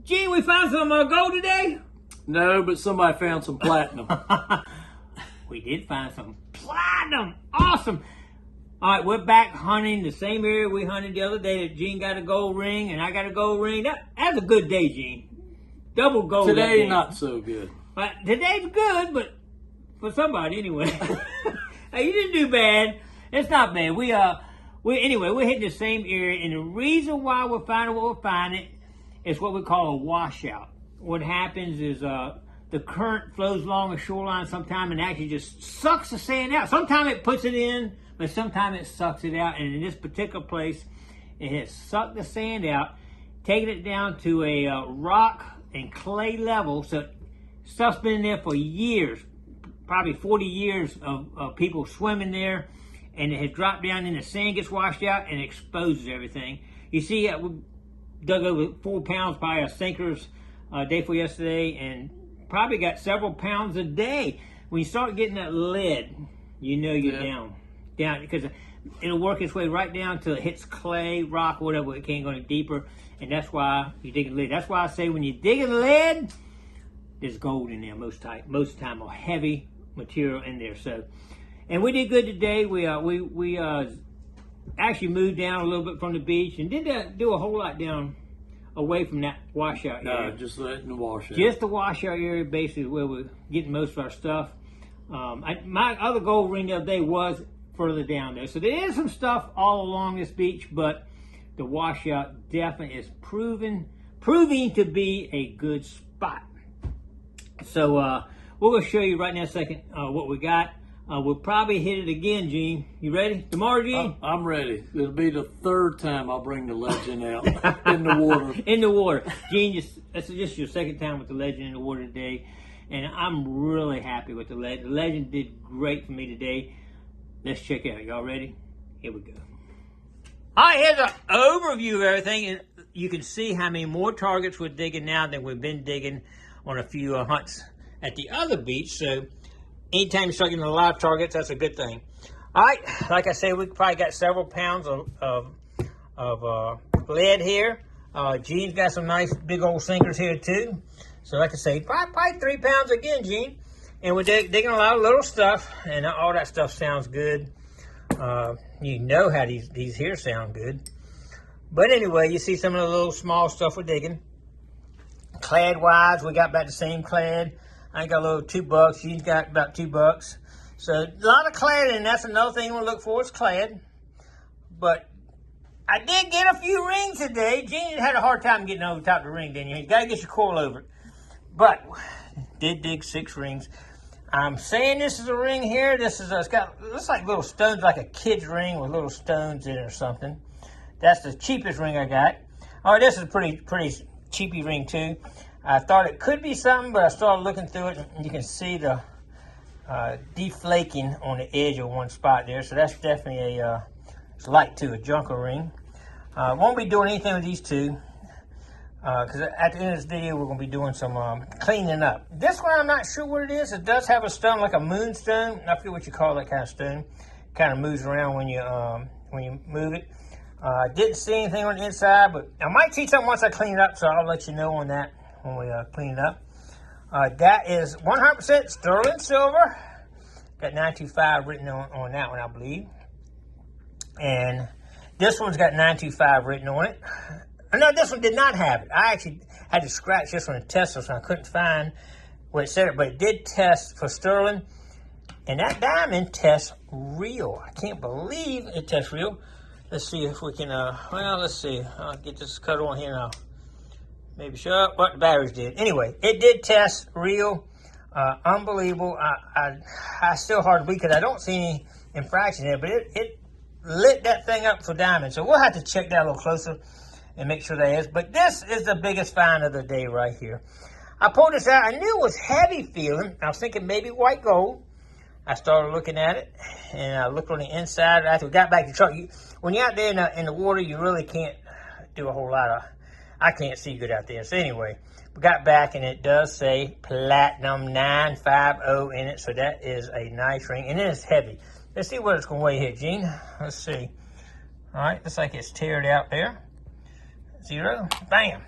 Gene, we found some gold today? No, but somebody found some platinum. We did find some platinum. Awesome. All right, we're back hunting the same area we hunted the other day. That Gene got a gold ring and I got a gold ring. That's a good day, Gene. Double gold. Today, not so good. But today's good, but for somebody anyway. Hey, you didn't do bad. It's not bad. Anyway, we're hitting the same area, and the reason why we're finding what we're finding is what we call a washout. What happens is the current flows along the shoreline sometime and actually just sucks the sand out. Sometimes it puts it in, but sometimes it sucks it out. And in this particular place, it has sucked the sand out, taken it down to a rock and clay level. So stuff's been there for years, probably 40 years of people swimming there, and it has dropped down and the sand gets washed out and exposes everything. You see, we dug over 4 pounds by our sinkers day before yesterday, and probably got several pounds a day. When you start getting that lead, you know you're down, because it'll work its way right down till it hits clay, rock, whatever. It can't go any deeper, and that's why you're digging lead. That's why I say when you're digging lead, there's gold in there most of the time, or heavy material in there. So, and we did good today. We actually moved down a little bit from the beach and didn't do a whole lot down away from that washout area. No, just letting the washout. Just the washout area, basically, where we're getting most of our stuff. My other gold ring the other day was further down there. So there is some stuff all along this beach, but the washout definitely is proving to be a good spot. So we're going to show you right now in a second what we got. We'll probably hit it again, Gene. You ready? Tomorrow, Gene? I'm ready. It'll be the 3rd time I'll bring the legend out in the water. In the water. Gene, that's just your 2nd time with the legend in the water today. And I'm really happy with the legend. The legend did great for me today. Let's check it out. Y'all ready? Here we go. All right, here's an overview of everything. And you can see how many more targets we're digging now than we've been digging on a few hunts at the other beach. So anytime you start getting a lot of targets, that's a good thing. All right, like I said, we probably got several pounds of lead here. Gene's got some nice big old sinkers here too. So like I say, probably 3 pounds again, Gene. And we're digging a lot of little stuff, and all that stuff sounds good. You know how these here sound good. But anyway, you see some of the little small stuff we're digging. Clad-wise, we got about the same clad. I got a little $2. She's got about $2. So a lot of clad, and that's another thing we'll look for is clad. But I did get a few rings today. Gene had a hard time getting over the top of the ring, didn't you? You got to get your coil over it. But did dig 6 rings. I'm saying this is a ring here. This is looks like little stones, like a kid's ring with little stones in it or something. That's the cheapest ring I got. Oh, this is a pretty cheapy ring too. I thought it could be something, but I started looking through it, and you can see the deflaking on the edge of one spot there. So that's definitely it's like to a junker ring. Won't be doing anything with these two, because at the end of this video, we're going to be doing some cleaning up. This one, I'm not sure what it is. It does have a stone, like a moonstone. I forget what you call that kind of stone. Kind of moves around when you move it. Didn't see anything on the inside, but I might see something once I clean it up, so I'll let you know on that when we clean it up. That is 100% sterling silver. Got 925 written on that one, I believe. And this one's got 925 written on it. No, this one did not have it. I actually had to scratch this one and test this one. I couldn't find where it said it, but it did test for sterling. And that diamond tests real. I can't believe it tests real. Let's see if we can, let's see. I'll get this cut on here now. Maybe show up what the batteries did. Anyway, it did test real. Unbelievable. I still hard to believe because I don't see any infraction there, but it lit that thing up for diamond. So we'll have to check that a little closer and make sure that is. But this is the biggest find of the day right here. I pulled this out. I knew it was heavy feeling. I was thinking maybe white gold. I started looking at it, and I looked on the inside. After we got back to the truck, when you're out there in the water, you really can't do a whole lot of, I can't see good out there. So anyway, we got back, and it does say Platinum 950 in it, so that is a nice ring, and then it's heavy. Let's see what it's going to weigh here, Gene. Let's see. All right, looks like it's teared out there. 0, bam.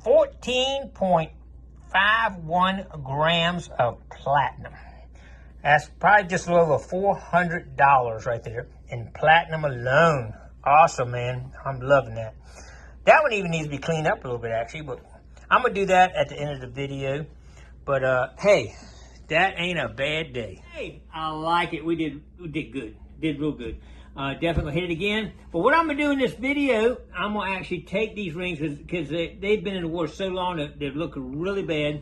14.51 grams of platinum. That's probably just a little over $400 right there in platinum alone. Awesome, man. I'm loving that. That one even needs to be cleaned up a little bit, actually, but I'm going to do that at the end of the video. But, hey, that ain't a bad day. Hey, I like it. We did good. Did real good. Definitely hit it again. But what I'm going to do in this video, I'm going to actually take these rings because they've been in the water so long that they're looking really bad.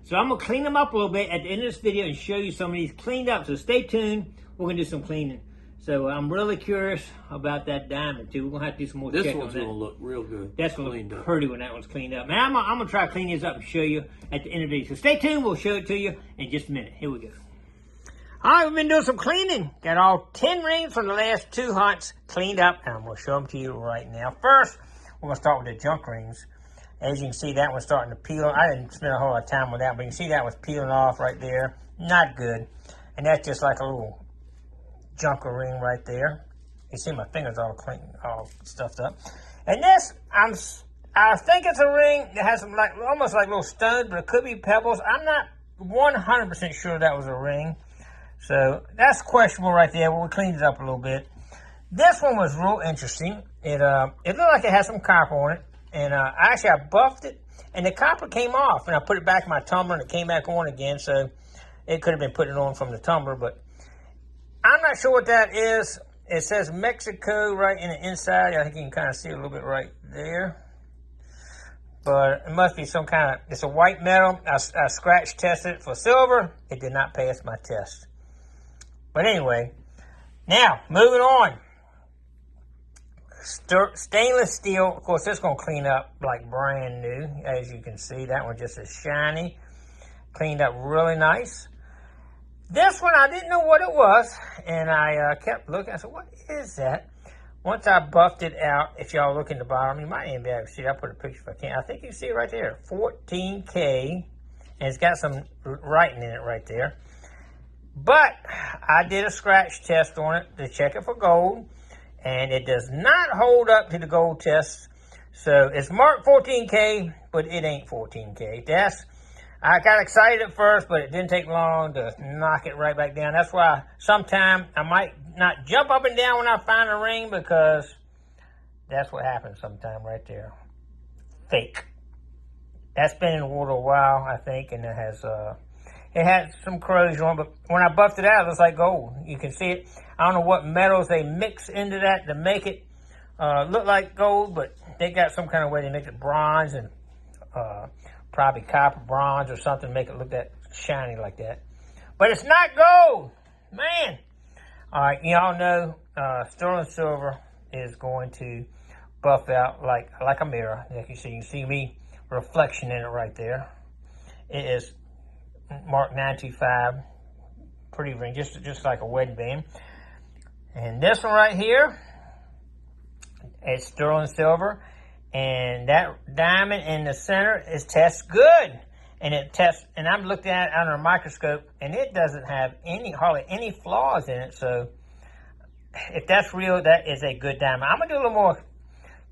So I'm going to clean them up a little bit at the end of this video and show you some of these cleaned up. So stay tuned. We're going to do some cleaning. So I'm really curious about that diamond too. We're going to have to do some more checking on that. This one's going to look real good. That's going to look pretty when that one's cleaned up. Man, I'm going to try to clean this up and show you at the end of the video. So stay tuned. We'll show it to you in just a minute. Here we go. All right, we've been doing some cleaning. Got all 10 rings from the last 2 hunts cleaned up, and I'm going to show them to you right now. First, we're going to start with the junk rings. As you can see, that one's starting to peel. I didn't spend a whole lot of time with that, but you can see that one's peeling off right there. Not good. And that's just like a little junker ring right there. You see my fingers all clean, all stuffed up. And this, I think it's a ring that has some almost like little stones, but it could be pebbles. I'm not 100% sure that was a ring. So that's questionable right there, but we cleaned it up a little bit. This one was real interesting. It looked like it had some copper on it. And actually I buffed it, and the copper came off, and I put it back in my tumbler, and it came back on again, so it could have been putting it on from the tumbler, but I'm not sure what that is. It says Mexico right in the inside. I think you can kind of see it a little bit right there. But it must be some kind of, it's a white metal. I scratch tested it for silver. It did not pass my test. But anyway, now moving on. Stainless steel, of course, it's going to clean up like brand new. As you can see, that one just is shiny. Cleaned up really nice. This one, I didn't know what it was, and I kept looking. I said, what is that? Once I buffed it out, if y'all look in the bottom, you might even be able to see it. I'll put a picture if I can. I think you can see it right there, 14K, and it's got some writing in it right there. But I did a scratch test on it to check it for gold. And it does not hold up to the gold test. So it's marked 14K, but it ain't 14K. I got excited at first, but it didn't take long to knock it right back down. That's why sometimes I might not jump up and down when I find a ring, because that's what happens sometimes right there. Fake. That's been in the water a while, I think, and it had some corrosion on it, but when I buffed it out, it looks like gold. You can see it. I don't know what metals they mix into that to make it look like gold, but they got some kind of way they make it bronze and probably copper bronze or something to make it look that shiny like that. But it's not gold, man. All right, y'all know sterling silver is going to buff out like a mirror. Like you can see me reflection in it right there. It is mark 925, pretty ring, just like a wedding band. And this one right here, it's sterling silver, and that diamond in the center tests good, and I'm looking at it under a microscope, and it doesn't have hardly any flaws in it. So if that's real, that is a good diamond. I'm gonna do a little more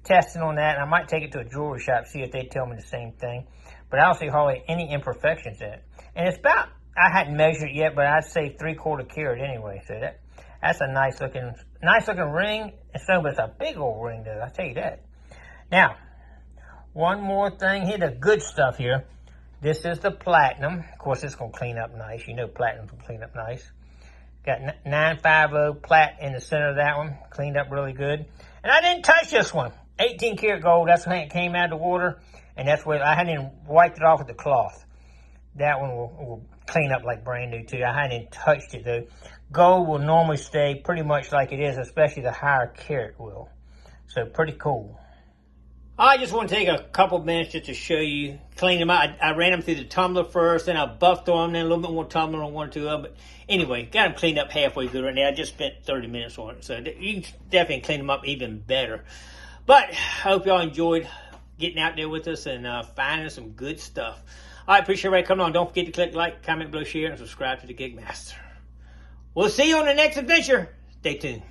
testing on that, and I might take it to a jewelry shop, see if they tell me the same thing. But I don't see hardly any imperfections in it. And it's about, I hadn't measured it yet, but I'd say 3/4 carat anyway. So that's a nice looking ring. But it's a big old ring though, I'll tell you that. Now, one more thing here, the good stuff here. This is the platinum. Of course, it's gonna clean up nice. You know platinum can clean up nice. Got 950 plat in the center of that one. Cleaned up really good. And I didn't touch this one. 18 karat gold, that's when it came out of the water. And that's where I hadn't even wiped it off with the cloth. That one will clean up like brand new too. I hadn't even touched it though. Gold will normally stay pretty much like it is, especially the higher carat will. So pretty cool. I just want to take a couple minutes just to show you, clean them out. I ran them through the tumbler first, then I buffed on them, then a little bit more tumbler on one or two of them. But anyway, got them cleaned up halfway good right now. I just spent 30 minutes on it. So you can definitely clean them up even better. But I hope y'all enjoyed getting out there with us and finding some good stuff. All right, appreciate everybody coming on. Don't forget to click like, comment below, share, and subscribe to the Gigmaster. We'll see you on the next adventure. Stay tuned.